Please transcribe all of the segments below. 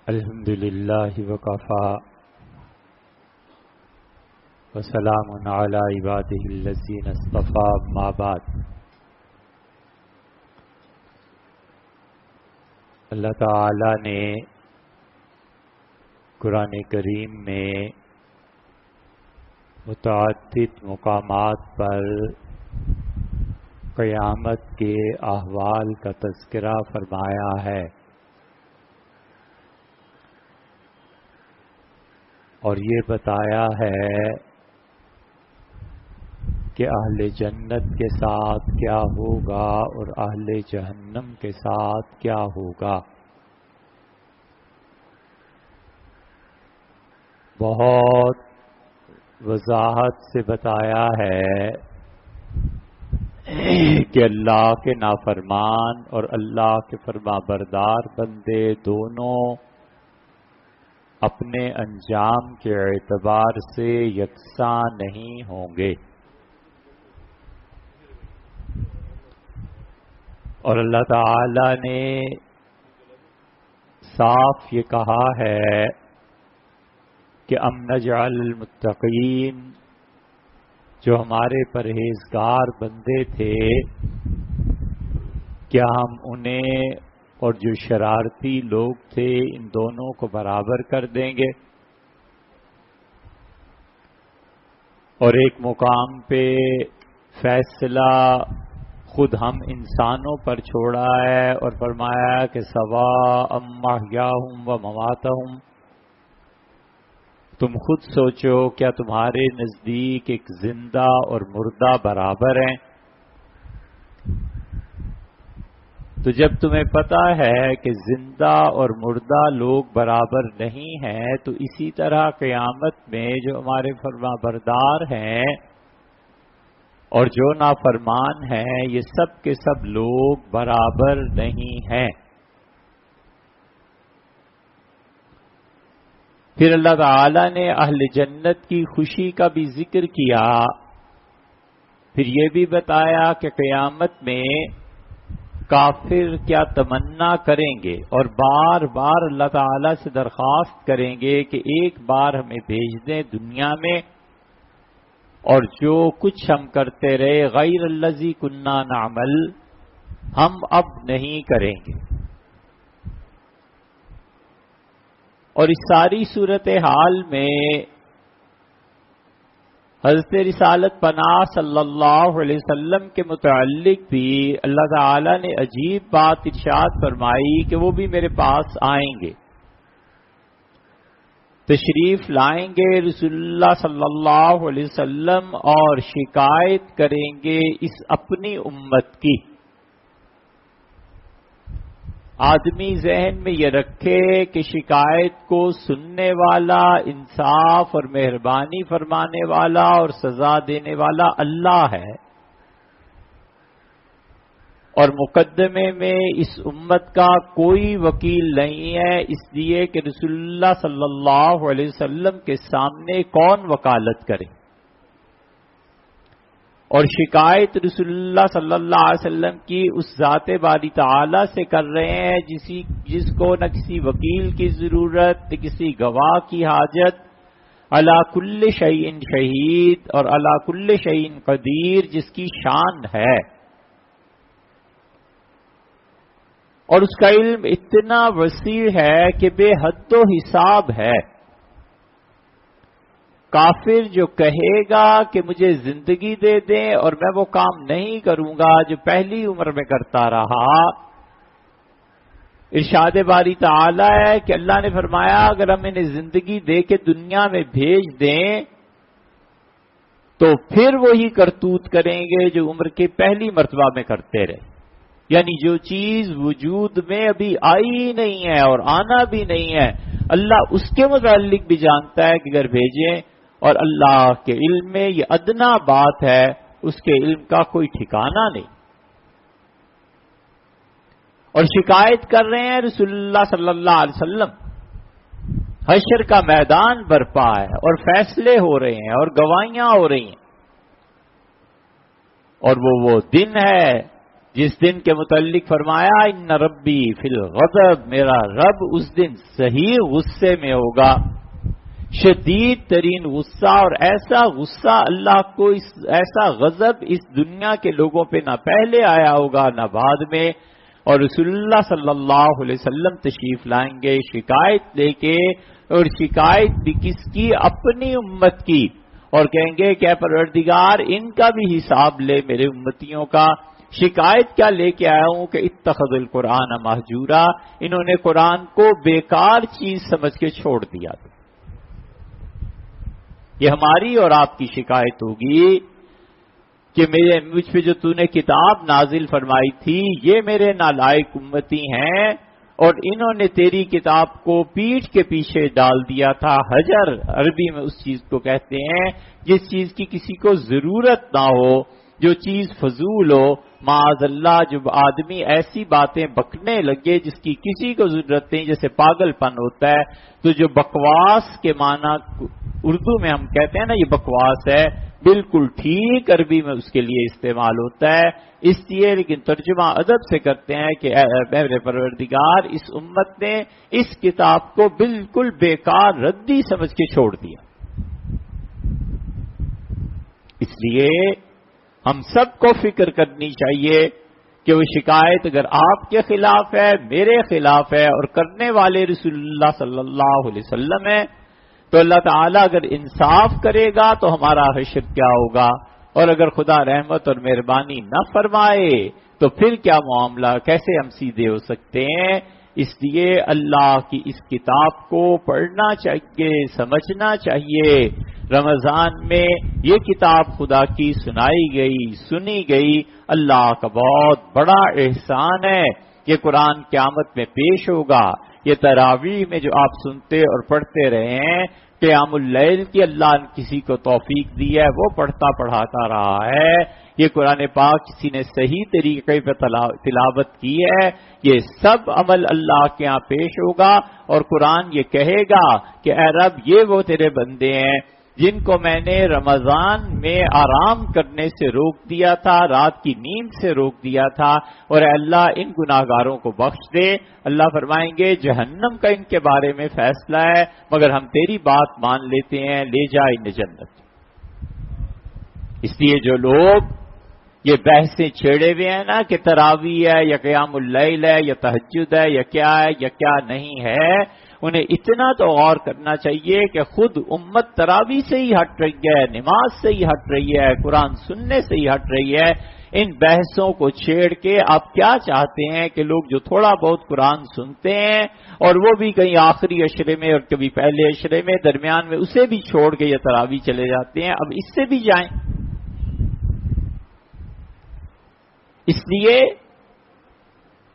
الحمد للہ وکفا وسلام علی عبادہ الذین اصطفی اما بعد۔ اللہ تعالی نے قرآن کریم میں متعدد مقامات پر قیامت کے احوال کا تذکرہ فرمایا ہے، اور یہ بتایا ہے کہ اہل جنت کے ساتھ کیا ہوگا اور اہل جہنم کے ساتھ کیا ہوگا۔ بہت وضاحت سے بتایا ہے کہ اللہ کے نافرمان اور اللہ کے فرما بردار بندے دونوں اپنے انجام کے اعتبار سے یکساں نہیں ہوں گے، اور اللہ تعالی نے صاف یہ کہا ہے کہ ام نجعل المتقین، جو ہمارے پرہیزگار بندے تھے، کیا ہم انہیں اور جو شرارتی لوگ تھے ان دونوں کو برابر کر دیں گے؟ اور ایک مقام پہ فیصلہ خود ہم انسانوں پر چھوڑا ہے اور فرمایا کہ سواء محیاہم و مماتہم، تم خود سوچو کیا تمہارے نزدیک ایک زندہ اور مردہ برابر ہیں؟ تو جب تمہیں پتا ہے کہ زندہ اور مردہ لوگ برابر نہیں ہیں، تو اسی طرح قیامت میں جو ہمارے فرما بردار ہیں اور جو نافرمان ہیں، یہ سب کے سب لوگ برابر نہیں ہیں۔ پھر اللہ تعالی نے اہل جنت کی خوشی کا بھی ذکر کیا، پھر یہ بھی بتایا کہ قیامت میں کافر کیا تمنا کریں گے اور بار بار اللہ تعالی سے درخواست کریں گے کہ ایک بار ہمیں بھیج دیں دنیا میں، اور جو کچھ ہم کرتے رہے غیر الذی کنا نعمل، ہم اب نہیں کریں گے۔ اور اس ساری صورتحال میں حضرت رسالت پناہ صلی اللہ علیہ وسلم کے متعلق بھی اللہ تعالی نے عجیب بات ارشاد فرمائی کہ وہ بھی میرے پاس آئیں گے، تشریف لائیں گے رسول اللہ صلی اللہ علیہ وسلم، اور شکایت کریں گے اس اپنی امت کی۔ آدمی ذہن میں یہ رکھے کہ شکایت کو سننے والا، انصاف اور مہربانی فرمانے والا اور سزا دینے والا اللہ ہے، اور مقدمے میں اس امت کا کوئی وکیل نہیں ہے، اس لیے کہ رسول اللہ صلی اللہ علیہ وسلم کے سامنے کون وکالت کرے؟ اور شکایت رسول اللہ صلی اللہ علیہ وسلم کی اس ذات باری تعالی سے کر رہے ہیں جس کو نہ کسی وکیل کی ضرورت، نہ کسی گواہ کی حاجت، علی کل شیء شہید اور علی کل شیء قدیر، جس کی شان ہے، اور اس کا علم اتنا وسیع ہے کہ بے حد و حساب ہے۔ کافر جو کہے گا کہ مجھے زندگی دے دیں اور میں وہ کام نہیں کروں گا جو پہلی عمر میں کرتا رہا، ارشاد باری تعالی ہے کہ اللہ نے فرمایا اگر ہم انہیں زندگی دے کے دنیا میں بھیج دیں تو پھر وہی کرتوت کریں گے جو عمر کے پہلی مرتبہ میں کرتے رہے، یعنی جو چیز وجود میں ابھی آئی نہیں ہے اور آنا بھی نہیں ہے، اللہ اس کے متعلق بھی جانتا ہے کہ اگر بھیجیں، اور اللہ کے علم میں یہ ادنا بات ہے، اس کے علم کا کوئی ٹھکانہ نہیں۔ اور شکایت کر رہے ہیں رسول اللہ صلی اللہ علیہ وسلم، حشر کا میدان برپا ہے اور فیصلے ہو رہے ہیں اور گواہیاں ہو رہی ہیں، اور وہ دن ہے جس دن کے متعلق فرمایا ان ربی فی الغضب، میرا رب اس دن صحیح غصے میں ہوگا، شدید ترین غصہ، اور ایسا غصہ اللہ کو، ایسا غضب اس دنیا کے لوگوں پہ نہ پہلے آیا ہوگا نہ بعد میں. اور رسول اللہ صلی اللہ علیہ وسلم تشریف لائیں گے شکایت لے کے، اور شکایت بھی کس کی؟ اپنی امت کی، اور کہیں گے کہ اے پروردگار ان کا بھی حساب لے، میرے امتیوں کا. شکایت کیا لے کے آیا ہوں کہ اتخذوا القرآن مہجورا، انہوں نے قرآن کو بیکار چیز سمجھ کے چھوڑ دیا. یہ ہماری اور آپ کی شکایت ہوگی کہ مجھ پہ جو تو نے کتاب نازل فرمائی تھی یہ میرے نالائق امتی ہیں، اور انہوں نے تیری کتاب کو پیٹھ کے پیچھے ڈال دیا تھا. حجر عربی میں اس چیز کو کہتے ہیں جس چیز کی کسی کو ضرورت نہ ہو، جو چیز فضول ہو. معاذ اللہ جب آدمی ایسی باتیں بکنے لگے جس کی کسی کو ضرورت نہیں، جیسے پاگل پن ہوتا ہے، تو جو بکواس کے معنی اردو میں ہم کہتے ہیں نا یہ بکواس ہے، بالکل ٹھیک عربی میں اس کے لیے استعمال ہوتا ہے. اس لیے لیکن ترجمہ ادب سے کرتے ہیں کہ اے میرے پروردگار اس امت نے اس کتاب کو بالکل بیکار ردی سمجھ کے چھوڑ دیا. اس لیے ہم سب کو فکر کرنی چاہیے کہ وہ شکایت اگر آپ کے خلاف ہے، میرے خلاف ہے، اور کرنے والے رسول اللہ صلی اللہ علیہ وسلم ہے، تو اللہ تعالیٰ اگر انصاف کرے گا تو ہمارا حشر کیا ہوگا، اور اگر خدا رحمت اور مہربانی نہ فرمائے تو پھر کیا معاملہ، کیسے ہم سیدھے ہو سکتے ہیں. اس لیے اللہ کی اس کتاب کو پڑھنا چاہیے، سمجھنا چاہیے. رمضان میں یہ کتاب خدا کی سنائی گئی، سنی گئی، اللہ کا بہت بڑا احسان ہے. یہ قرآن قیامت میں پیش ہوگا. یہ تراویح میں جو آپ سنتے اور پڑھتے رہے ہیں، قیام اللیل کی اللہ نے کسی کو توفیق دی ہے، وہ پڑھتا پڑھاتا رہا ہے. یہ قرآن پاک کسی نے صحیح طریقے پہ تلاوت کی ہے، یہ سب عمل اللہ کے ہاں پیش ہوگا. اور قرآن یہ کہے گا کہ اے رب یہ وہ تیرے بندے ہیں جن کو میں نے رمضان میں آرام کرنے سے روک دیا تھا، رات کی نیند سے روک دیا تھا، اور اے اللہ ان گناہگاروں کو بخش دے. اللہ فرمائیں گے جہنم کا ان کے بارے میں فیصلہ ہے، مگر ہم تیری بات مان لیتے ہیں، لے جا انہیں جنت. اس لیے جو لوگ یہ بحثیں چھیڑے ہوئے ہیں نا کہ تراویح ہے یا قیام اللیل ہے یا تہجد ہے یا کیا نہیں ہے، انہیں اتنا تو غور کرنا چاہیے کہ خود امت تراویح سے ہی ہٹ رہی ہے، نماز سے ہی ہٹ رہی ہے، قرآن سننے سے ہی ہٹ رہی ہے. ان بحثوں کو چھیڑ کے آپ کیا چاہتے ہیں کہ لوگ جو تھوڑا بہت قرآن سنتے ہیں اور وہ بھی کہیں آخری عشرے میں اور کبھی پہلے عشرے میں درمیان میں اسے بھی چھوڑ کے یہ تراویح چلے جاتے ہیں، اب اس سے بھی جائیں. اس لیے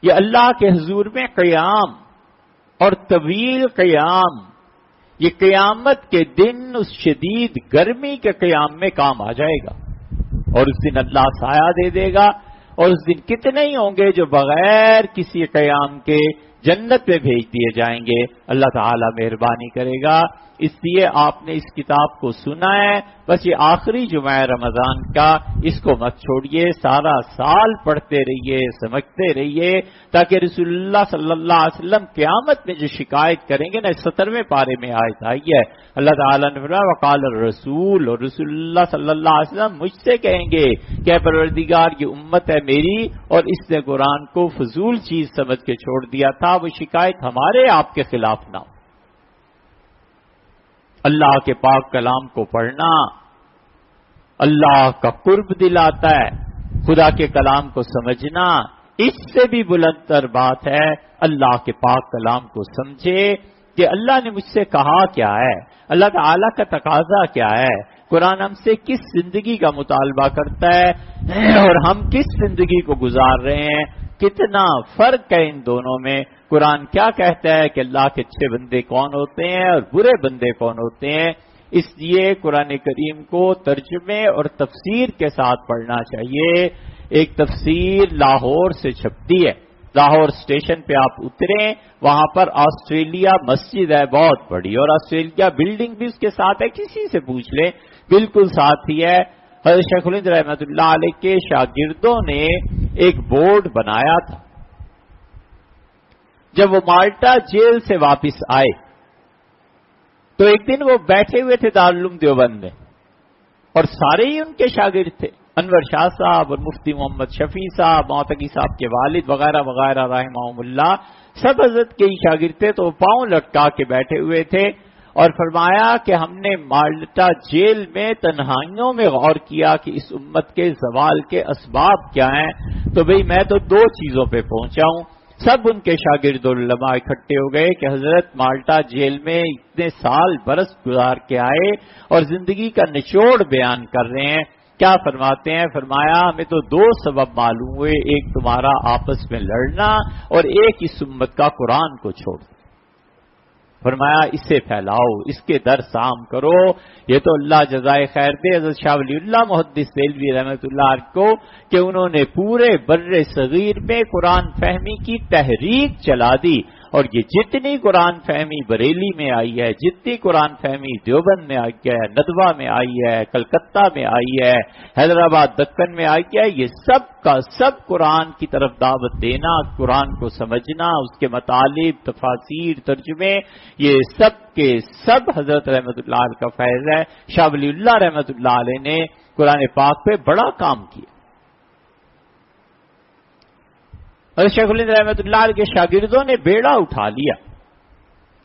یہ اللہ کے حضور میں قیام اور طویل قیام، یہ قیامت کے دن اس شدید گرمی کے قیام میں کام آ جائے گا. اور اس دن اللہ سایہ دے دے گا، اور اس دن کتنے ہی ہوں گے جو بغیر کسی قیام کے جنت میں بھیج دیے جائیں گے. اللہ تعالی مہربانی کرے گا. اس لیے آپ نے اس کتاب کو سنا ہے، بس یہ آخری جمعہ رمضان کا، اس کو مت چھوڑیے، سارا سال پڑھتے رہیے، سمجھتے رہیے، تاکہ رسول اللہ صلی اللہ علیہ وسلم قیامت میں جو شکایت کریں گے نا، 17ویں پارے میں آیت آئی ہے، اللہ تعالیٰ نے فرمایا وقال الرسول، اور رسول اللہ صلی اللہ علیہ وسلم مجھ سے کہیں گے کہ پروردگار یہ امت ہے میری اور اس نے قرآن کو فضول چیز سمجھ کے چھوڑ دیا تھا. وہ شکایت ہمارے آپ کے خلاف نہ ہو. اللہ کے پاک کلام کو پڑھنا اللہ کا قرب دلاتا ہے. خدا کے کلام کو سمجھنا اس سے بھی بلند تر بات ہے. اللہ کے پاک کلام کو سمجھے کہ اللہ نے مجھ سے کہا کیا ہے، اللہ تعالیٰ کا تقاضا کیا ہے، قرآن ہم سے کس زندگی کا مطالبہ کرتا ہے اور ہم کس زندگی کو گزار رہے ہیں. کتنا فرق ہے ان دونوں میں. قرآن کیا کہتا ہے کہ اللہ کے اچھے بندے کون ہوتے ہیں اور برے بندے کون ہوتے ہیں. اس لیے قرآن کریم کو ترجمے اور تفسیر کے ساتھ پڑھنا چاہیے. ایک تفسیر لاہور سے چھپتی ہے، لاہور اسٹیشن پہ آپ اتریں، وہاں پر آسٹریلیا مسجد ہے بہت بڑی، اور آسٹریلیا بلڈنگ بھی اس کے ساتھ ہے، کسی سے پوچھ لیں بالکل ساتھ ہی ہے. حضرت شیخ الہند رحمۃ اللہ علیہ کے شاگردوں نے ایک بورڈ بنایا تھا. جب وہ مالٹا جیل سے واپس آئے تو ایک دن وہ بیٹھے ہوئے تھے دارالعلوم دیوبند میں، اور سارے ہی ان کے شاگرد تھے، انور شاہ صاحب اور مفتی محمد شفیع صاحب، موتقی صاحب کے والد وغیرہ وغیرہ رحمہم اللہ، سب حضرت کے ہی شاگرد تھے. تو وہ پاؤں لٹکا کے بیٹھے ہوئے تھے اور فرمایا کہ ہم نے مالٹا جیل میں تنہائیوں میں غور کیا کہ اس امت کے زوال کے اسباب کیا ہیں. تو بھئی میں تو دو چیزوں پہ پہنچا ہوں. سب ان کے شاگرد اور علماء اکٹھے ہو گئے کہ حضرت مالٹا جیل میں اتنے سال برس گزار کے آئے اور زندگی کا نچوڑ بیان کر رہے ہیں. کیا فرماتے ہیں؟ فرمایا ہمیں تو دو سبب معلوم ہوئے، ایک تمہارا آپس میں لڑنا اور ایک اس امت کا قرآن کو چھوڑ. فرمایا اسے پھیلاؤ، اس کے درس عام کرو. یہ تو اللہ جزائے خیر دے حضرت شاہ ولی اللہ محدث دہلوی رحمۃ اللہ علیہ کو کہ انہوں نے پورے بر صغیر میں قرآن فہمی کی تحریک چلا دی. اور یہ جتنی قرآن فہمی بریلی میں آئی ہے، جتنی قرآن فہمی دیوبند میں آئی ہے، ندوہ میں آئی ہے، کلکتہ میں آئی ہے، حیدرآباد دکن میں آئی ہے، یہ سب کا سب قرآن کی طرف دعوت دینا، قرآن کو سمجھنا، اس کے مطالب، تفاسیر، ترجمے، یہ سب کے سب حضرت رحمت اللہ علیہ کا فیض ہے. شاہ ولی اللہ رحمت اللہ علیہ نے قرآن پاک پہ بڑا کام کیا. اور شیخ الہند رحمۃ اللہ علیہ کے شاگردوں نے بیڑا اٹھا لیا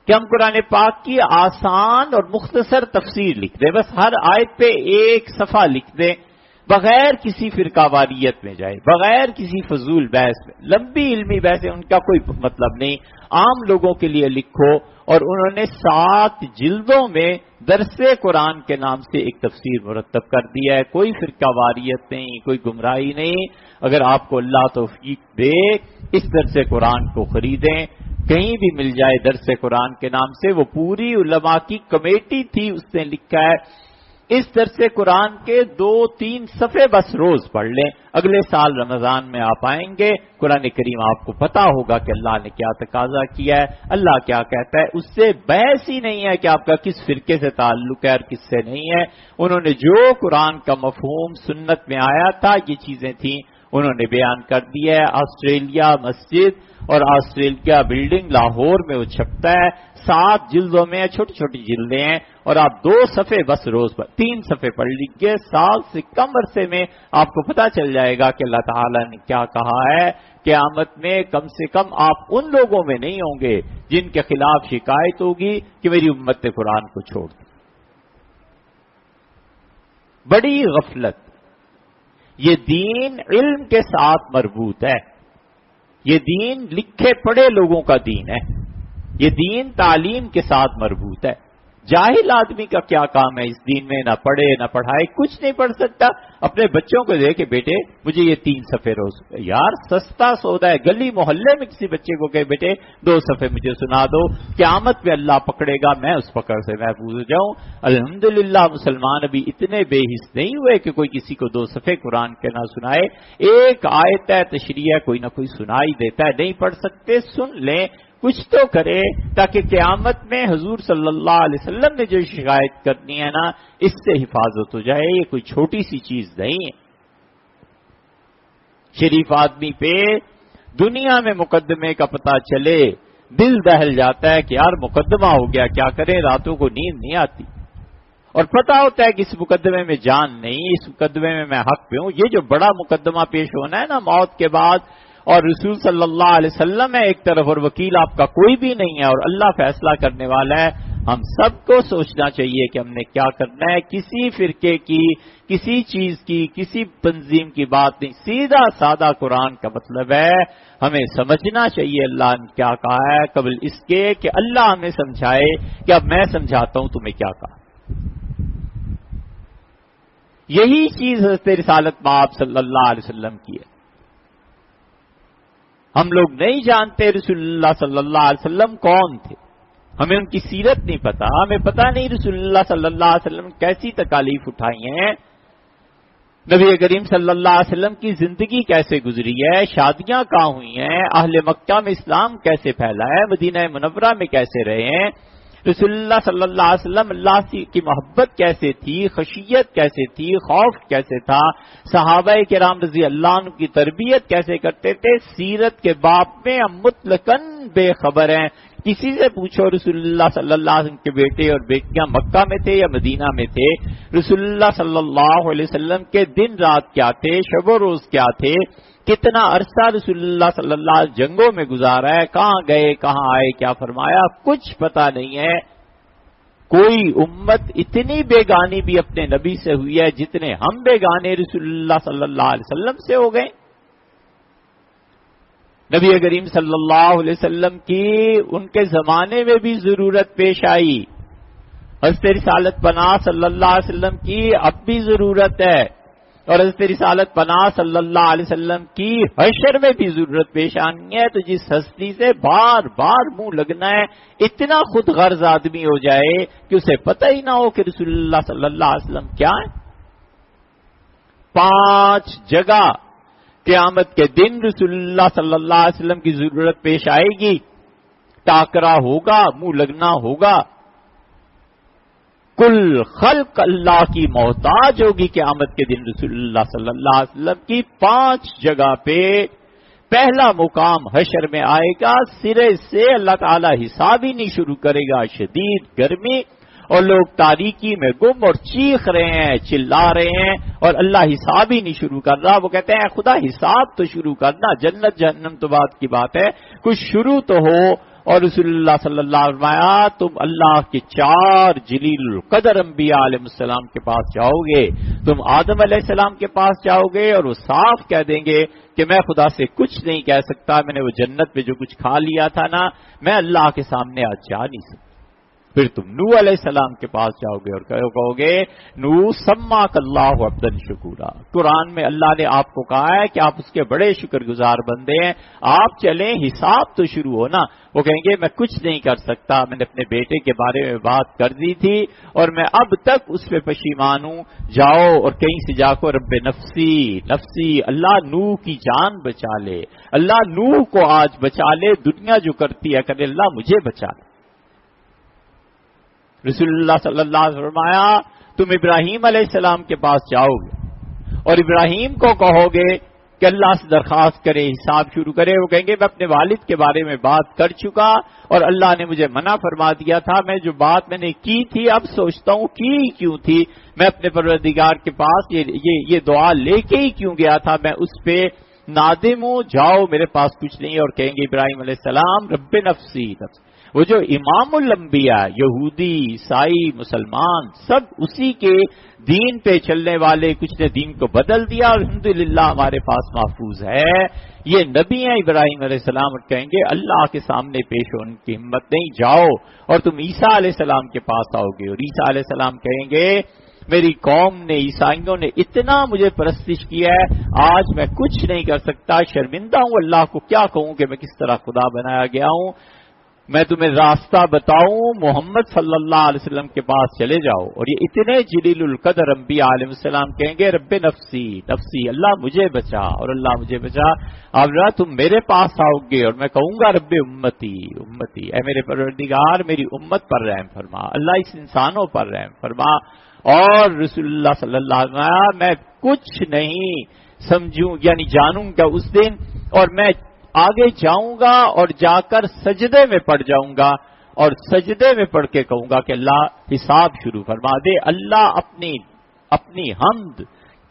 کہ ہم قرآن پاک کی آسان اور مختصر تفسیر لکھ دیں، بس ہر آیت پہ ایک صفحہ لکھ دیں، بغیر کسی فرقہ واریت میں جائے، بغیر کسی فضول بحث میں. لمبی علمی بحثیں ان کا کوئی مطلب نہیں، عام لوگوں کے لیے لکھو. اور انہوں نے 7 جلدوں میں درس قرآن کے نام سے ایک تفسیر مرتب کر دیا ہے. کوئی فرقہ واریت نہیں، کوئی گمراہی نہیں. اگر آپ کو اللہ توفیق دے اس درس قرآن کو خریدیں، کہیں بھی مل جائے درس قرآن کے نام سے. وہ پوری علماء کی کمیٹی تھی، اس نے لکھا ہے اس درس قرآن کے 2-3 صفحے بس روز پڑھ لیں، اگلے سال رمضان میں آپ آئیں گے، قرآن کریم آپ کو پتا ہوگا کہ اللہ نے کیا تقاضا کیا ہے، اللہ کیا کہتا ہے. اس سے بحث ہی نہیں ہے کہ آپ کا کس فرقے سے تعلق ہے اور کس سے نہیں ہے. انہوں نے جو قرآن کا مفہوم سنت میں آیا تھا، یہ چیزیں تھیں، انہوں نے بیان کر دیا ہے. آسٹریلیا مسجد اور آسٹریلیا بلڈنگ لاہور میں وہ چھپتا ہے، 7 جلدوں میں، چھوٹی چھوٹی جلدیں ہیں، اور آپ 2 صفحے بس روز پر 3 صفحے پڑھ لیجیے. سال سے کم عرصے میں آپ کو پتا چل جائے گا کہ اللہ تعالیٰ نے کیا کہا ہے. قیامت میں کم سے کم آپ ان لوگوں میں نہیں ہوں گے جن کے خلاف شکایت ہوگی کہ میری امت نے قرآن کو چھوڑ دی. بڑی غفلت. یہ دین علم کے ساتھ مربوط ہے، یہ دین لکھے پڑھے لوگوں کا دین ہے، یہ دین تعلیم کے ساتھ مربوط ہے. جاہل آدمی کا کیا کام ہے اس دین میں؟ نہ پڑھے نہ پڑھائے، کچھ نہیں پڑھ سکتا. اپنے بچوں کو دے کہ بیٹے مجھے یہ 3 صفحے روز، یار سستا سودا ہے. گلی محلے میں کسی بچے کو کہ بیٹے 2 صفحے مجھے سنا دو، قیامت میں اللہ پکڑے گا، میں اس پکڑ سے محفوظ ہو جاؤں. الحمدللہ مسلمان ابھی اتنے بے حس نہیں ہوئے کہ کوئی کسی کو 2 صفحے قرآن کے نہ سنائے. ایک آیت ہے تشریح کوئی نہ کوئی سنائی دیتا ہے. نہیں پڑھ سکتے سن لیں، کچھ تو کرے تاکہ قیامت میں حضور صلی اللہ علیہ وسلم نے جو شکایت کرنی ہے نا، اس سے حفاظت ہو جائے. یہ کوئی چھوٹی سی چیز نہیں ہے. شریف آدمی پہ دنیا میں مقدمے کا پتہ چلے دل دہل جاتا ہے کہ یار مقدمہ ہو گیا، کیا کریں، راتوں کو نیند نہیں آتی. اور پتہ ہوتا ہے کہ اس مقدمے میں جان نہیں، اس مقدمے میں میں حق پہ ہوں. یہ جو بڑا مقدمہ پیش ہونا ہے نا موت کے بعد، اور رسول صلی اللہ علیہ وسلم ہے ایک طرف اور وکیل آپ کا کوئی بھی نہیں ہے اور اللہ فیصلہ کرنے والا ہے. ہم سب کو سوچنا چاہیے کہ ہم نے کیا کرنا ہے. کسی فرقے کی، کسی چیز کی، کسی تنظیم کی بات نہیں، سیدھا سادہ قرآن کا مطلب ہے. ہمیں سمجھنا چاہیے اللہ نے کیا کہا ہے قبل اس کے کہ اللہ ہمیں سمجھائے کہ اب میں سمجھاتا ہوں تمہیں کیا کہا. یہی چیز حضرت رسالت مآب صلی اللہ علیہ وسلم کی ہے. ہم لوگ نہیں جانتے رسول اللہ صلی اللہ علیہ وسلم کون تھے، ہمیں ان کی سیرت نہیں پتا، ہمیں پتا نہیں رسول اللہ صلی اللہ علیہ وسلم کیسی تکالیف اٹھائی ہیں، نبی کریم صلی اللہ علیہ وسلم کی زندگی کیسے گزری ہے، شادیاں کہاں ہوئی ہیں، اہل مکہ میں اسلام کیسے پھیلا ہے، مدینہ منورہ میں کیسے رہے ہیں، رسول اللہ صلی اللہ علیہ وسلم اللہ کی محبت کیسے تھی، خشیت کیسے تھی، خوف کیسے تھا، صحابہ کرام رضی اللہ عنہ کی تربیت کیسے کرتے تھے، سیرت کے باب میں ہم مطلقاً بے خبر ہیں۔ کسی سے پوچھو رسول اللہ صلی اللہ علیہ وسلم کے بیٹے اور بیٹیاں مکہ میں تھے یا مدینہ میں تھے، رسول اللہ صلی اللہ علیہ وسلم کے دن رات کیا تھے، شب و روز کیا تھے، کتنا عرصہ رسول اللہ صلی اللہ علیہ وسلم جنگوں میں گزارا ہے، کہاں گئے، کہاں آئے، کیا فرمایا، کچھ پتہ نہیں ہے۔ کوئی امت اتنی بیگانی بھی اپنے نبی سے ہوئی ہے جتنے ہم بیگانے رسول اللہ صلی اللہ علیہ وسلم سے ہو گئے۔ نبی کریم صلی اللہ علیہ وسلم کی ان کے زمانے میں بھی ضرورت پیش آئی، حضرت رسالت پناہ صلی اللہ علیہ وسلم کی اب بھی ضرورت ہے، اور حضرت رسالت پناہ صلی اللہ علیہ وسلم کی حشر میں بھی ضرورت پیش آنی ہے۔ تو جس ہستی سے بار بار منہ لگنا ہے، اتنا خود غرض آدمی ہو جائے کہ اسے پتہ ہی نہ ہو کہ رسول اللہ صلی اللہ علیہ وسلم کیا ہے۔ 5 جگہ قیامت کے دن رسول اللہ صلی اللہ علیہ وسلم کی ضرورت پیش آئے گی، ٹاکرا ہوگا، منہ لگنا ہوگا، کل خلق اللہ کی محتاج ہوگی قیامت کے دن رسول اللہ صلی اللہ علیہ وسلم کی 5 جگہ پہ۔ پہلا مقام حشر میں آئے گا، سرے سے اللہ تعالی حساب ہی نہیں شروع کرے گا، شدید گرمی اور لوگ تاریکی میں گم اور چیخ رہے ہیں، چلا رہے ہیں، اور اللہ حساب ہی نہیں شروع کر رہا۔ وہ کہتے ہیں خدا حساب تو شروع کرنا، جنت جہنم تو بات کی بات ہے، کچھ شروع تو ہو۔ اور رسول اللہ صلی اللہ علیہ وسلم فرمایا تم اللہ کے 4 جلیل القدر انبیاء علیہ السلام کے پاس جاؤ گے، تم آدم علیہ السلام کے پاس جاؤ گے اور وہ صاف کہہ دیں گے کہ میں خدا سے کچھ نہیں کہہ سکتا، میں نے وہ جنت میں جو کچھ کھا لیا تھا نا، میں اللہ کے سامنے آج جا نہیں سکتا۔ پھر تم نوح علیہ السلام کے پاس جاؤ گے اور کہو گے نوح سماک اللہ عبدا شکورا، قرآن میں اللہ نے آپ کو کہا ہے کہ آپ اس کے بڑے شکر گزار بندے ہیں، آپ چلیں حساب تو شروع ہو نا۔ وہ کہیں گے میں کچھ نہیں کر سکتا، میں نے اپنے بیٹے کے بارے میں بات کر دی تھی اور میں اب تک اس پہ پشیمان ہوں، جاؤ اور کہیں سے جا کر رب نفسی نفسی، اللہ نوح کی جان بچا لے، اللہ نوح کو آج بچا لے، دنیا جو کرتی ہے کرے، اللہ مجھے بچا لے۔ رسول اللہ صلی اللہ علیہ وسلم فرمایا تم ابراہیم علیہ السلام کے پاس جاؤ گے اور ابراہیم کو کہو گے کہ اللہ سے درخواست کرے، حساب شروع کرے۔ وہ کہیں گے میں اپنے والد کے بارے میں بات کر چکا اور اللہ نے مجھے منع فرما دیا تھا، میں جو بات میں نے کی تھی اب سوچتا ہوں کی کیوں تھی، میں اپنے پروردگار کے پاس یہ دعا لے کے ہی کیوں گیا تھا، میں اس پہ نادم ہوں، جاؤ میرے پاس کچھ نہیں۔ اور کہیں گے ابراہیم علیہ السلام رب نفسی نفسی، وہ جو امام الانبیاء، یہودی، عیسائی، مسلمان، سب اسی کے دین پہ چلنے والے، کچھ نے دین کو بدل دیا اور الحمدللہ ہمارے پاس محفوظ ہے، یہ نبی ہیں ابراہیم علیہ السلام، اور کہیں گے اللہ کے سامنے پیش ہونے کی ہمت نہیں، جاؤ اور تم عیسیٰ علیہ السلام کے پاس آؤ گے اور عیسیٰ علیہ السلام کہیں گے میری قوم نے، عیسائیوں نے اتنا مجھے پرستش کیا ہے، آج میں کچھ نہیں کر سکتا، شرمندہ ہوں، اللہ کو کیا کہوں کہ میں کس طرح خدا بنایا گیا ہوں، میں تمہیں راستہ بتاؤں، محمد صلی اللہ علیہ وسلم کے پاس چلے جاؤ۔ اور یہ اتنے جلیل القدر انبیاء علیہ السلام کہیں گے رب نفسی نفسی، اللہ مجھے بچا اور اللہ مجھے بچا۔ اب تم میرے پاس آؤ گے اور میں کہوں گا رب امتی امتی، اے میرے پروردگار میری امت پر رحم فرما، اللہ اس انسانوں پر رحم فرما۔ اور رسول اللہ صلی اللہ علیہ وسلم میں کچھ نہیں سمجھوں یعنی جانوں گا اس دن، اور میں آگے جاؤں گا اور جا کر سجدے میں پڑ جاؤں گا اور سجدے میں پڑھ کے کہوں گا کہ اللہ حساب شروع فرما دے۔ اللہ اپنی حمد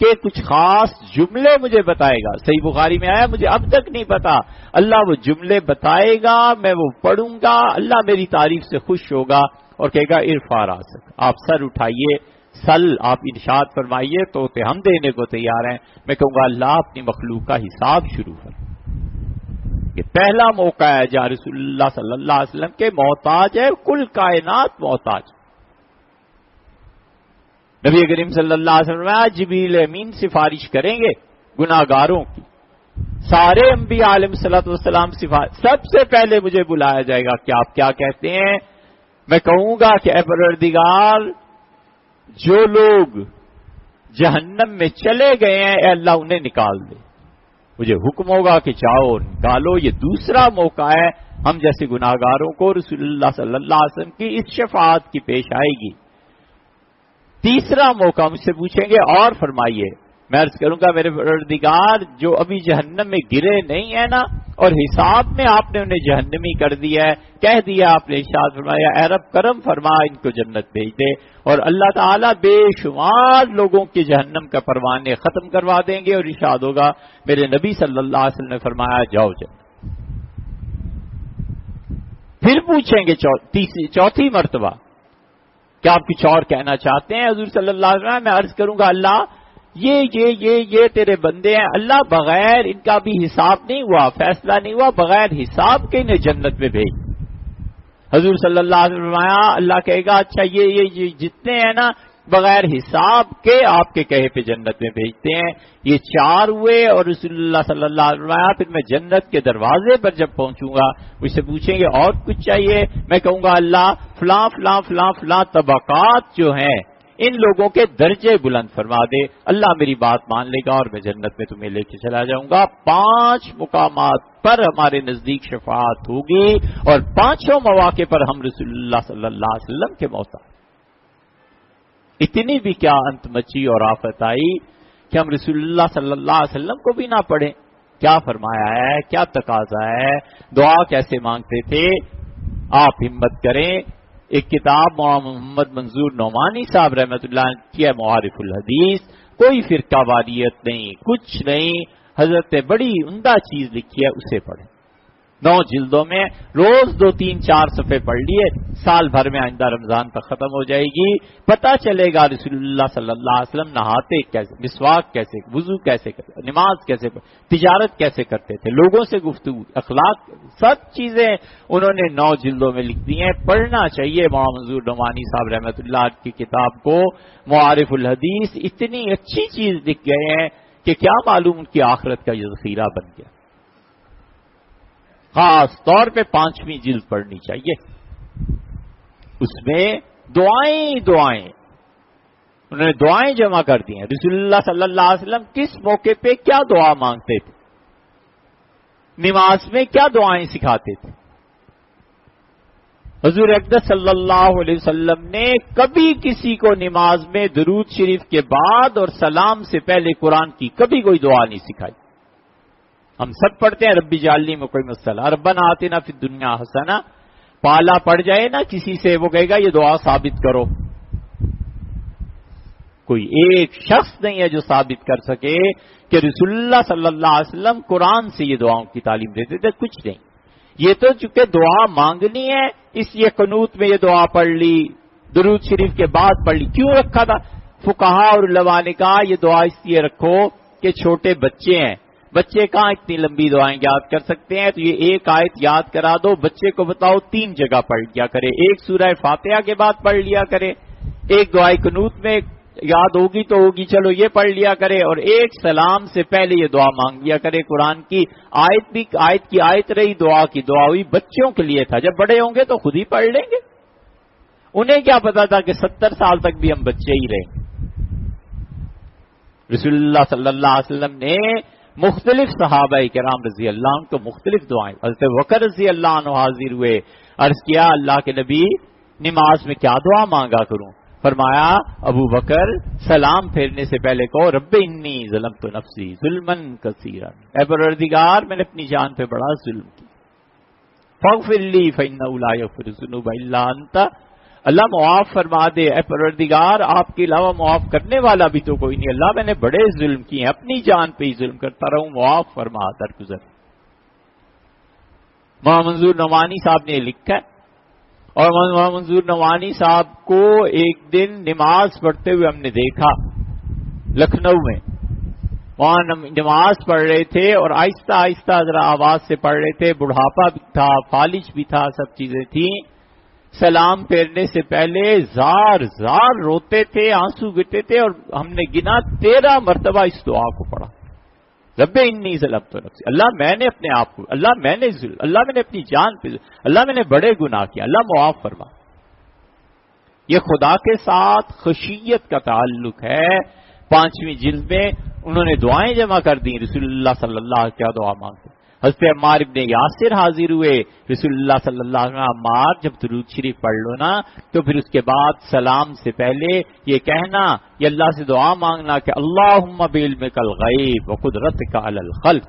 کے کچھ خاص جملے مجھے بتائے گا، صحیح بخاری میں آیا مجھے اب تک نہیں پتا، اللہ وہ جملے بتائے گا، میں وہ پڑھوں گا، اللہ میری تعریف سے خوش ہوگا اور کہے گا ارفع راسک، آپ سر اٹھائیے، سل آپ ارشاد فرمائیے، تو ہم دینے کو تیار ہیں۔ میں کہوں گا اللہ اپنی مخلوق کا حساب شروع فرما۔ یہ پہلا موقع ہے جہاں رسول اللہ صلی اللہ علیہ وسلم کے محتاج ہے، کل کائنات محتاج۔ نبی کریم صلی اللہ علیہ وسلم جبریل امین سفارش کریں گے گناہگاروں کی، سارے انبیاء علیہ الصلوۃ والسلام سب سے پہلے مجھے بلایا جائے گا کہ آپ کیا کہتے ہیں، میں کہوں گا کہ اے پروردگار جو لوگ جہنم میں چلے گئے ہیں اے اللہ انہیں نکال دے، مجھے حکم ہوگا کہ جاؤ نکالو۔ یہ دوسرا موقع ہے ہم جیسے گناہگاروں کو رسول اللہ صلی اللہ علیہ وسلم کی اس شفاعت کی پیش آئے گی۔ تیسرا موقع مجھ سے پوچھیں گے اور فرمائیے، میں عرض کروں گا میرے پروردگار جو ابھی جہنم میں گرے نہیں ہیں نا، اور حساب میں آپ نے انہیں جہنمی کر دیا ہے، کہہ دیا آپ نے، ارشاد فرمایا اے رب کرم فرما ان کو جنت بھیج دے، اور اللہ تعالیٰ بے شمار لوگوں کے جہنم کا پروانے ختم کروا دیں گے، اور ارشاد ہوگا میرے نبی صلی اللہ علیہ وسلم نے فرمایا جاؤ جنت۔ پھر پوچھیں گے چوتھی مرتبہ کیا آپ کچھ اور کہنا چاہتے ہیں حضور صلی اللہ علیہ وسلم؟ میں عرض کروں گا اللہ یہ تیرے بندے ہیں اللہ، بغیر ان کا بھی حساب نہیں ہوا، فیصلہ نہیں ہوا، بغیر حساب کے انہیں جنت میں بھیج۔ حضور صلی اللہ علیہ وسلم فرمایا اللہ کہے گا اچھا یہ جتنے ہیں نا بغیر حساب کے آپ کے کہے پہ جنت میں بھیجتے ہیں، یہ 4 ہوئے، اور رسول اللہ صلی اللہ علیہ وسلم پھر میں جنت کے دروازے پر جب پہنچوں گا مجھ سے پوچھیں گے اور کچھ چاہیے، میں کہوں گا اللہ فلاں فلاں فلاں فلاں طبقات جو ہیں ان لوگوں کے درجے بلند فرما دے، اللہ میری بات مان لے گا اور میں جنت میں تمہیں لے کے چلا جاؤں گا۔ 5 مقامات پر ہمارے نزدیک شفاعت ہوگی، اور 5 مواقع پر ہم رسول اللہ صلی اللہ علیہ وسلم کے محتاج۔ اتنی بھی کیا انت مچی اور آفت آئی کہ ہم رسول اللہ صلی اللہ علیہ وسلم کو بھی نہ پڑھیں؟ کیا فرمایا ہے، کیا تقاضا ہے، دعا کیسے مانگتے تھے؟ آپ ہمت کریں، ایک کتاب محمد منظور نعمانی صاحب رحمۃ اللہ نے کیا معارف الحدیث، کوئی فرقہ واریت نہیں، کچھ نہیں، حضرت نے بڑی عمدہ چیز لکھی ہے، اسے پڑھیں۔ 9 جلدوں میں روز 2 3 4 صفحے پڑھ لیے، سال بھر میں آئندہ رمضان تک ختم ہو جائے گی، پتہ چلے گا رسول اللہ صلی اللہ علیہ وسلم نہاتے کیسے، مسواک کیسے، وضو کیسے کرتے، نماز کیسے، تجارت کیسے کرتے تھے، لوگوں سے گفتگو، اخلاق، سب چیزیں انہوں نے 9 جلدوں میں لکھ دی ہیں۔ پڑھنا چاہیے مولانا منظور نعمانی صاحب رحمۃ اللہ کی کتاب کو، معارف الحدیث، اتنی اچھی چیز لکھ گئے ہیں کہ کیا معلوم ان کی آخرت کا یہ ذخیرہ بن گیا۔ خاص طور پہ 5ویں جلد پڑھنی چاہیے، اس میں دعائیں انہوں نے دعائیں جمع کر دی ہیں۔ رسول اللہ صلی اللہ علیہ وسلم کس موقع پہ کیا دعا مانگتے تھے، نماز میں کیا دعائیں سکھاتے تھے۔ حضور اقدس صلی اللہ علیہ وسلم نے کبھی کسی کو نماز میں درود شریف کے بعد اور سلام سے پہلے قرآن کی کبھی کوئی دعا نہیں سکھائی۔ ہم سب پڑھتے ہیں ربی جعلنی مقیم الصلاۃ، ربنا آتنا فی الدنیا حسنہ، پالا پڑ جائے نا کسی سے، وہ کہے گا یہ دعا ثابت کرو۔ کوئی ایک شخص نہیں ہے جو ثابت کر سکے کہ رسول اللہ صلی اللہ علیہ وسلم قرآن سے یہ دعاؤں کی تعلیم دیتے تھے، کچھ نہیں۔ یہ تو چونکہ دعا مانگنی ہے اس لیے قنوت میں یہ دعا پڑھ لی، درود شریف کے بعد پڑھ لی۔ کیوں رکھا تھا؟ فقہاء اور علماء نے کہا یہ دعا اس لیے رکھو کہ چھوٹے بچے ہیں، بچے کہاں اتنی لمبی دعائیں یاد کر سکتے ہیں، تو یہ ایک آیت یاد کرا دو، بچے کو بتاؤ 3 جگہ پڑھ لیا کرے، ایک سورہ فاتحہ کے بعد پڑھ لیا کرے، ایک دعائے قنوت میں یاد ہوگی تو ہوگی چلو یہ پڑھ لیا کرے، اور ایک سلام سے پہلے یہ دعا مانگ لیا کرے۔ قرآن کی آیت کی آیت رہی، دعا کی دعا ہوئی، بچوں کے لیے تھا، جب بڑے ہوں گے تو خود ہی پڑھ لیں گے۔ انہیں کیا پتا تھا کہ 70 سال تک بھی ہم بچے ہی رہیں گے۔ رسول اللہ صلی اللہ علیہ وسلم نے مختلف صحابہ کرام رضی اللہ عنہ کو مختلف دعائیں، حضرت بکر رضی اللہ عنہ حاضر ہوئے، عرض کیا اللہ کے نبی نماز میں کیا دعا مانگا کروں؟ فرمایا ابو بکر سلام پھیرنے سے پہلے کہو رب انی ظلمت نفسی ظلما کثیرا، اے پروردگار میں نے اپنی جان پہ بڑا ظلم کیا، فاغفر لی فانہ لا یغفر الذنوب الا انت، اللہ معاف فرما دے، اے پروردگار آپ کے علاوہ معاف کرنے والا بھی تو کوئی نہیں، اللہ میں نے بڑے ظلم کیے ہیں، اپنی جان پہ ہی ظلم کرتا رہوں، معاف فرما درگزر۔ مولانا منظور نعمانی صاحب نے لکھا ہے، اور مولانا منظور نعمانی صاحب کو ایک دن نماز پڑھتے ہوئے ہم نے دیکھا لکھنؤ میں، وہاں نماز پڑھ رہے تھے اور آہستہ آہستہ ذرا آواز سے پڑھ رہے تھے، بڑھاپا بھی تھا، فالج بھی تھا، سب چیزیں تھیں۔ سلام پھیرنے سے پہلے زار زار روتے تھے، آنسو گرتے تھے، اور ہم نے گنا 13 مرتبہ اس دعا کو پڑھا، رب انی ظلمت نفسی، اللہ میں نے اپنے آپ کو، اللہ میں نے اپنی جان پہ، اللہ میں نے بڑے گناہ کیا، اللہ معاف فرما۔ یہ خدا کے ساتھ خشیت کا تعلق ہے۔ 5ویں جلد میں انہوں نے دعائیں جمع کر دی، رسول اللہ صلی اللہ علیہ وسلم کیا دعا مانگتے، حضرت عمار ابن یاسر حاضر ہوئے، رسول اللہ صلی اللہ علیہ وسلم عمار جب درود شریف پڑھ لو نا تو پھر اس کے بعد سلام سے پہلے یہ کہنا، یہ اللہ سے دعا مانگنا کہ اللہم بعلمک الغیب وقدرتک علی الخلق،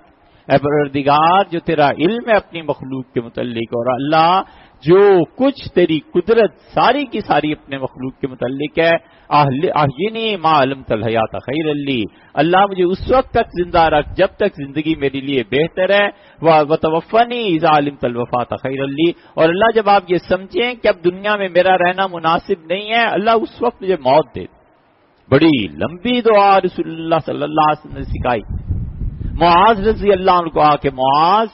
اے پروردگار جو تیرا علم ہے اپنی مخلوق کے متعلق، اور اللہ جو کچھ تیری قدرت ساری کی ساری اپنے مخلوق کے متعلق ہے، احیینی ما علمت الحیات خیر لی، اللہ مجھے اس وقت تک زندہ رکھ جب تک زندگی میرے لیے بہتر ہے، وتوفنی اذا علمت الوفات خیر لی، اور اللہ جب آپ یہ سمجھیں کہ اب دنیا میں میرا رہنا مناسب نہیں ہے، اللہ اس وقت مجھے موت دے۔ بڑی لمبی دعا رسول اللہ صلی اللہ علیہ وسلم نے سکھائی۔ معاذ رضی اللہ عنہ کو آ کے، معاذ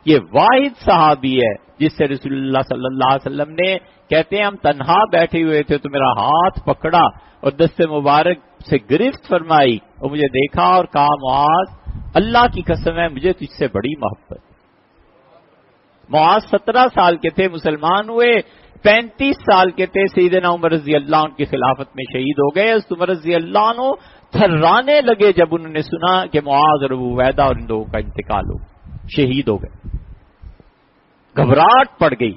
یہ واحد صحابی ہے جس سے رسول اللہ صلی اللہ علیہ وسلم نے، کہتے ہیں ہم تنہا بیٹھے ہوئے تھے تو میرا ہاتھ پکڑا اور دست مبارک سے گرفت فرمائی اور مجھے دیکھا اور کہا معاذ اللہ کی قسم ہے مجھے تجھ سے بڑی محبت۔ معاذ 17 سال کے تھے، مسلمان ہوئے، 35 سال کے تھے، سیدنا عمر رضی اللہ عنہ کی خلافت میں شہید ہو گئے۔ عمر رضی اللہ عنہ تھرانے لگے جب انہوں نے سنا کہ معاذ اور ابو عبیدہ اور ان لوگوں کا انتقال ہو، شہید ہو گئے، گھبراہٹ پڑ گئی۔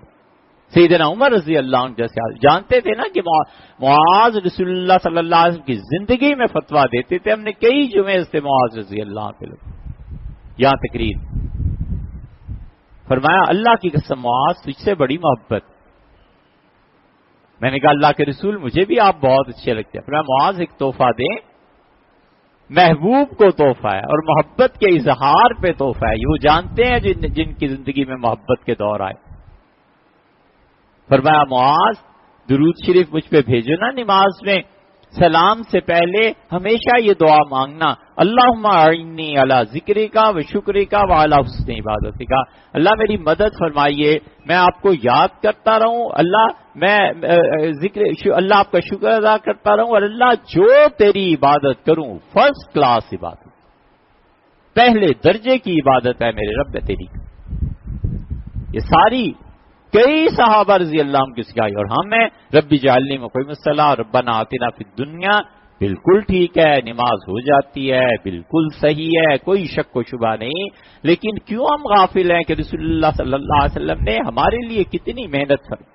سیدنا عمر رضی اللہ عنہ جیسے جانتے تھے نا کہ معاذ رسول اللہ صلی اللہ علیہ وسلم کی زندگی میں فتویٰ دیتے تھے، ہم نے کئی جمعے سے معاذ رضی اللہ عنہ کے لوگ یہاں تقریر فرمایا اللہ کی قسم معاذ تجھ سے بڑی محبت۔ میں نے کہا اللہ کے رسول مجھے بھی آپ بہت اچھے لگتے ہیں۔ فرمایا معاذ ایک تحفہ دیں، محبوب کو تحفہ ہے اور محبت کے اظہار پہ تحفہ ہے، یہ وہ جانتے ہیں جن کی زندگی میں محبت کے دور آئے۔ فرمایا معاذ درود شریف مجھ پہ بھیجو نا نماز میں، سلام سے پہلے ہمیشہ یہ دعا مانگنا، اللہم اعنی علی ذکرک و شکرک و علی حسن عبادتک، اللہ میری مدد فرمائیے میں آپ کو یاد کرتا رہوں، اللہ میں اللہ آپ کا شکر ادا کرتا رہوں، اور اللہ جو تیری عبادت کروں فرسٹ کلاس عبادت، پہلے درجے کی عبادت ہے میرے رب تیری۔ یہ ساری کئی صحابہ رضی اللہ عنہ کی سکھائی، اور ہمیں رب اجعلنی مقیم الصلاۃ ربنا آتنا فی الدنیا، بالکل ٹھیک ہے، نماز ہو جاتی ہے، بالکل صحیح ہے، کوئی شک و شبہ نہیں، لیکن کیوں ہم غافل ہیں کہ رسول اللہ صلی اللہ علیہ وسلم نے ہمارے لیے کتنی محنت فرمائی۔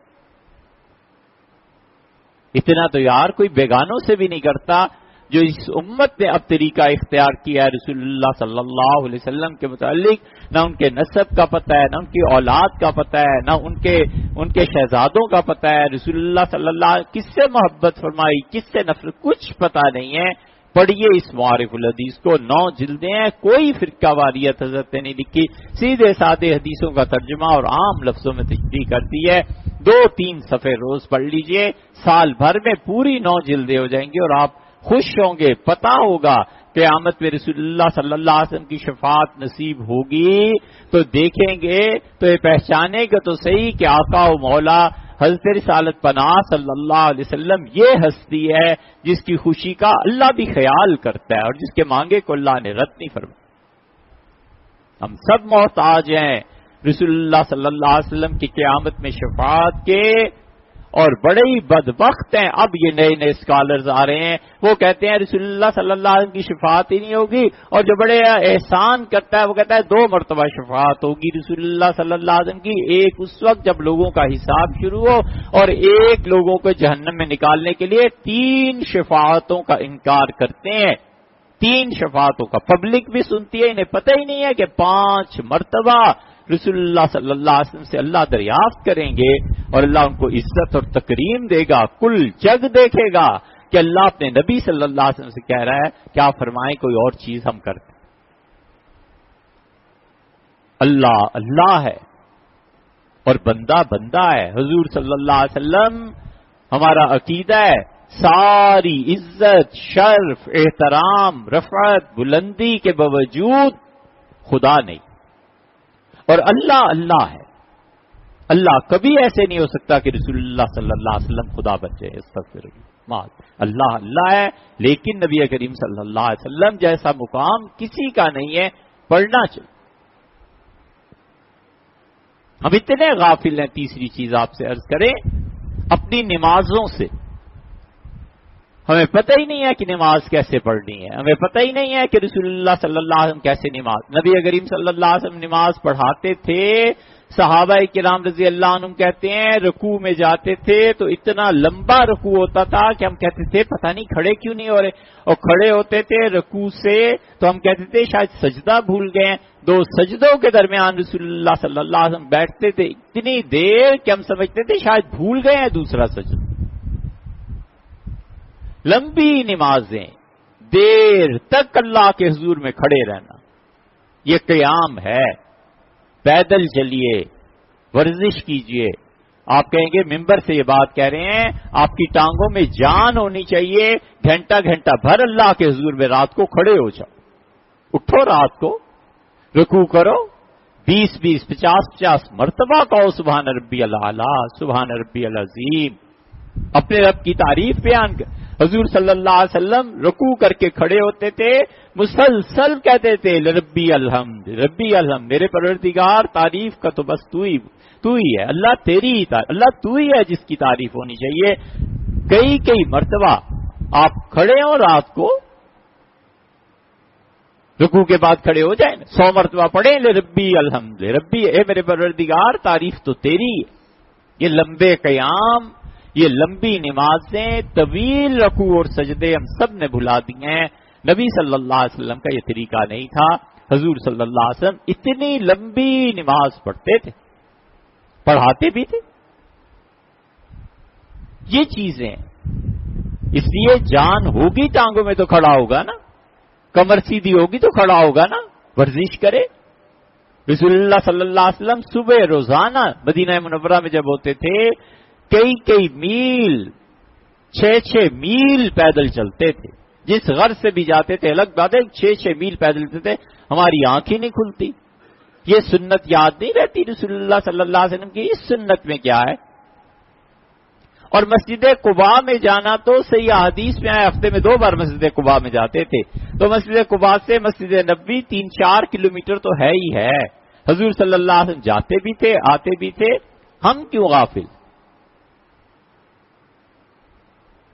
اتنا تو یار کوئی بیگانوں سے بھی نہیں کرتا جو اس امت نے اب طریقہ اختیار کیا ہے رسول اللہ صلی اللہ علیہ وسلم کے متعلق، نہ ان کے نسب کا پتہ ہے، نہ ان کی اولاد کا پتہ ہے، نہ ان کے شہزادوں کا پتہ ہے، رسول اللہ صلی اللہ علیہ وسلم کس سے محبت فرمائی، کس سے نفرت، کچھ پتہ نہیں ہے۔ پڑھیے اس معارف الحدیث کو، 9 جلدیں ہیں، کوئی فرقہ واریت حضرت نے نہیں لکھی، سیدھے سادے حدیثوں کا ترجمہ اور عام لفظوں میں تشریح کرتی ہے۔ 2-3 صفحے روز پڑھ لیجئے، سال بھر میں پوری 9 جلدیں ہو جائیں گی اور آپ خوش ہوں گے، پتہ ہوگا قیامت میں رسول اللہ صلی اللہ علیہ وسلم کی شفاعت نصیب ہوگی تو دیکھیں گے تو یہ پہچانیں گے تو صحیح کہ آقا و مولا حضرت رسالت پناہ صلی اللہ علیہ وسلم یہ ہستی ہے جس کی خوشی کا اللہ بھی خیال کرتا ہے اور جس کے مانگے کو اللہ نے رد نہیں فرمایا۔ ہم سب محتاج ہیں رسول اللہ صلی اللہ علیہ وسلم کی قیامت میں شفاعت کے، اور بڑے ہی بدبخت ہیں اب یہ نئے نئے اسکالرز آ رہے ہیں، وہ کہتے ہیں رسول اللہ صلی اللہ علیہ وسلم کی شفاعت ہی نہیں ہوگی، اور جو بڑے احسان کرتا ہے وہ کہتا ہے 2 مرتبہ شفاعت ہوگی رسول اللہ صلی اللہ علیہ وسلم کی، ایک اس وقت جب لوگوں کا حساب شروع ہو، اور ایک لوگوں کو جہنم میں نکالنے کے لیے 3 شفاعتوں کا انکار کرتے ہیں، 3 شفاعتوں کا، پبلک بھی سنتی ہے، انہیں پتہ ہی نہیں ہے کہ 5 مرتبہ رسول اللہ صلی اللہ علیہ وسلم سے اللہ دریافت کریں گے اور اللہ ان کو عزت اور تکریم دے گا، کل جگ دیکھے گا کہ اللہ اپنے نبی صلی اللہ علیہ وسلم سے کہہ رہا ہے کیا فرمائیں کوئی اور چیز ہم کرتے۔ اللہ اللہ ہے اور بندہ بندہ ہے۔ حضور صلی اللہ علیہ وسلم ہمارا عقیدہ ہے، ساری عزت، شرف، احترام، رفعت، بلندی کے باوجود خدا نہیں، اور اللہ اللہ ہے۔ اللہ کبھی ایسے نہیں ہو سکتا کہ رسول اللہ صلی اللہ علیہ وسلم خدا بن جائے، استغفر اللہ۔ اللہ اللہ ہے، لیکن نبی کریم صلی اللہ علیہ وسلم جیسا مقام کسی کا نہیں ہے، پڑھنا چاہیے۔ ہم اتنے غافل ہیں، 3ری چیز آپ سے عرض کریں، اپنی نمازوں سے۔ ہمیں پتہ ہی نہیں ہے کہ نماز کیسے پڑھنی ہے، ہمیں پتہ ہی نہیں ہے کہ رسول اللہ صلی اللہ علیہ وسلم کیسے نبی کریم صلی اللہ علیہ وسلم نماز پڑھاتے تھے. صحابہ کرام رضی اللہ عنہم کہتے ہیں رکوع میں جاتے تھے تو اتنا لمبا رکوع ہوتا تھا کہ ہم کہتے تھے پتہ نہیں کھڑے کیوں نہیں ہو رہے، اور کھڑے ہوتے تھے رکوع سے تو ہم کہتے تھے شاید سجدہ بھول گئے. 2 سجدوں کے درمیان رسول اللہ صلی اللہ علیہ وسلم بیٹھتے تھے اتنی دیر کہ ہم سمجھتے تھے شاید بھول گئے ہیں دوسرا سجدہ. لمبی نمازیں، دیر تک اللہ کے حضور میں کھڑے رہنا، یہ قیام ہے. پیدل چلیے، ورزش کیجئے. آپ کہیں گے ممبر سے یہ بات کہہ رہے ہیں، آپ کی ٹانگوں میں جان ہونی چاہیے. گھنٹہ گھنٹہ بھر اللہ کے حضور میں رات کو کھڑے ہو جاؤ، اٹھو رات کو رکوع کرو، 20 50 مرتبہ کہو سبحان ربی الاعلی سبحان ربی العظیم، اپنے رب کی تعریف بیان کر. حضور صلی اللہ علیہ وسلم رکوع کر کے کھڑے ہوتے تھے، مسلسل کہتے تھے ربی الحمد ربی الحمد، میرے پروردگار تعریف کا تو بس تو ہی ہے، اللہ تیری ہی اللہ تو ہی ہے جس کی تعریف ہونی چاہیے. کئی مرتبہ آپ کھڑے ہوں رات کو، رکوع کے بعد کھڑے ہو جائیں 100 مرتبہ پڑھیں ربی الحمد ربی، اے میرے پروردگار تعریف تو تیری ہے. یہ لمبے قیام، یہ لمبی نمازیں، طویل رکوع اور سجدے ہم سب نے بھلا دیے ہیں. نبی صلی اللہ علیہ وسلم کا یہ طریقہ نہیں تھا. حضور صلی اللہ علیہ وسلم اتنی لمبی نماز پڑھتے تھے، پڑھاتے بھی تھے. یہ چیزیں اس لیے جان ہوگی ٹانگوں میں تو کھڑا ہوگا نا، کمر سیدھی ہوگی تو کھڑا ہوگا نا، ورزش کرے. رسول اللہ صلی اللہ علیہ وسلم صبح روزانہ مدینہ منورہ میں جب ہوتے تھے کئی میل 6 میل پیدل چلتے تھے. جس غرض سے بھی جاتے تھے الگ بات ہے، 6 میل پیدل چلتے تھے. ہماری آنکھ ہی نہیں کھلتی. یہ سنت یاد نہیں رہتی رسول اللہ صلی اللہ علیہ وسلم کی. اس سنت میں کیا ہے؟ اور مسجد قباء میں جانا تو صحیح حدیث میں آئے، ہفتے میں 2 بار مسجد قباء میں جاتے تھے. تو مسجد قباء سے مسجد نبوی 3-4 کلومیٹر تو ہے ہی ہے. حضور صلی اللہ علیہ وسلم جاتے بھی تھے، آتے بھی تھے. ہم کیوں غافل؟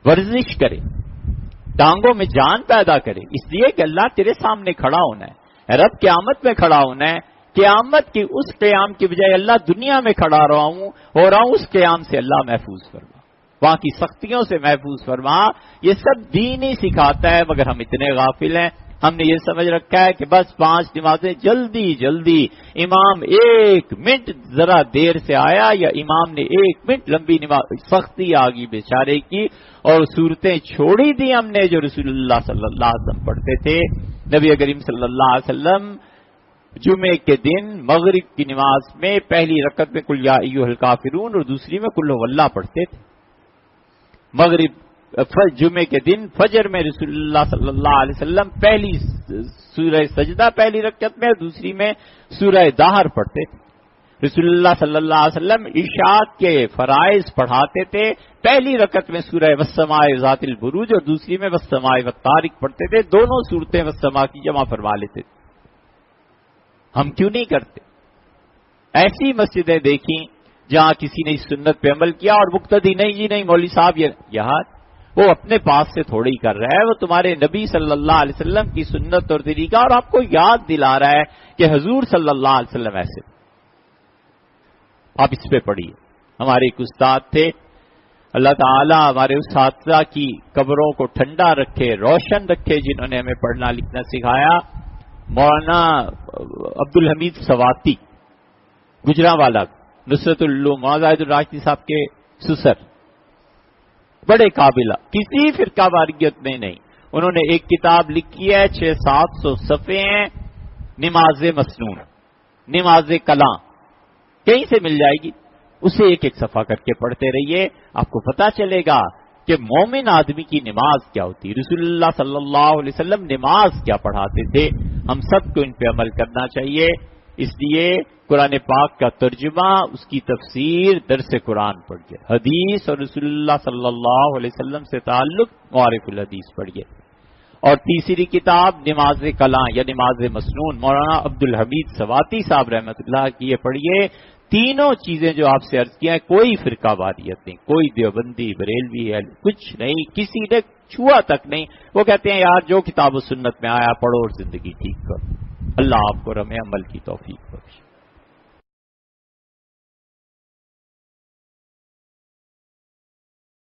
ورزش کرے، ٹانگوں میں جان پیدا کرے، اس لیے کہ اللہ تیرے سامنے کھڑا ہونا ہے، رب قیامت میں کھڑا ہونا ہے. قیامت کی اس قیام کی بجائے اللہ دنیا میں کھڑا ہو رہا ہوں، اس قیام سے اللہ محفوظ فرما، وہاں کی سختیوں سے محفوظ فرما. یہ سب دین ہی سکھاتا ہے، مگر ہم اتنے غافل ہیں. ہم نے یہ سمجھ رکھا ہے کہ بس 5 نمازیں جلدی، امام 1 منٹ ذرا دیر سے آیا یا امام نے 1 منٹ لمبی نماز، سختی آ گئی بیچارے کی، اور صورتیں چھوڑی دی ہم نے جو رسول اللہ صلی اللہ علیہ وسلم پڑھتے تھے. نبی کریم صلی اللہ علیہ وسلم جمعے کے دن مغرب کی نماز میں پہلی رکعت میں قل یا ایھا الکافرون اور دوسری میں قل ھو اللہ پڑھتے تھے. جمعے کے دن فجر میں رسول اللہ صلی اللہ علیہ وسلم پہلی سورہ سجدہ پہلی رکعت میں، دوسری میں سورہ دہر پڑھتے تھے. رسول اللہ صلی اللہ علیہ وسلم عشاء کے فرائض پڑھاتے تھے، پہلی رکعت میں سورہ والسماء ذات البروج اور دوسری میں والسماء والطارق پڑھتے تھے. دونوں صورتیں والسماء کی جمع فرما لیتے تھے. ہم کیوں نہیں کرتے؟ ایسی مسجدیں دیکھیں جہاں کسی نے اس سنت پہ عمل کیا اور مقتدی نہیں مولوی صاحب یہاں وہ اپنے پاس سے تھوڑی ہی کر رہا ہے، وہ تمہارے نبی صلی اللہ علیہ وسلم کی سنت اور طریقہ، اور آپ کو یاد دلا رہا ہے کہ حضور صلی اللہ علیہ وسلم ایسے. آپ اس پہ پڑھیے. ہمارے ایک استاد تھے، اللہ تعالیٰ ہمارے اساتذہ کی قبروں کو ٹھنڈا رکھے، روشن رکھے، جنہوں نے ہمیں پڑھنا لکھنا سکھایا. مولانا عبدالحمید سواتی گجرانوالہ، نصرت العلوم مولانا زاہد الراشدی صاحب کے سسر، بڑے قابل، کسی فرقہ واریت میں نہیں. انہوں نے ایک کتاب لکھی ہے، 600-700 صفحے ہیں، نماز مسنون، نماز کلاں، کہیں سے مل جائے گی. اسے ایک صفحہ کر کے پڑھتے رہیے، آپ کو پتا چلے گا کہ مومن آدمی کی نماز کیا ہوتی. رسول اللہ صلی اللہ علیہ وسلم نماز کیا پڑھاتے تھے. ہم سب کو ان پہ عمل کرنا چاہیے. اس لیے قرآن پاک کا ترجمہ، اس کی تفسیر، درس قرآن پڑھیے، حدیث اور رسول اللہ صلی اللہ علیہ وسلم سے تعلق معارف الحدیث پڑھیے. اور تیسری کتاب نماز کلاں یا نماز مسنون، مولانا عبدالحمید سواتی صاحب رحمۃ اللہ کی، یہ پڑھیے. تینوں چیزیں جو آپ سے عرض کیا ہے، کوئی فرقہ واریت نہیں، کوئی دیوبندی بریلوی ہے، کچھ نہیں، کسی نے چھوا تک نہیں. وہ کہتے ہیں یار جو کتاب و سنت میں آیا پڑھو اور زندگی ٹھیک کرو. اللہ آپ کو رمے عمل کی توفیق بخشے.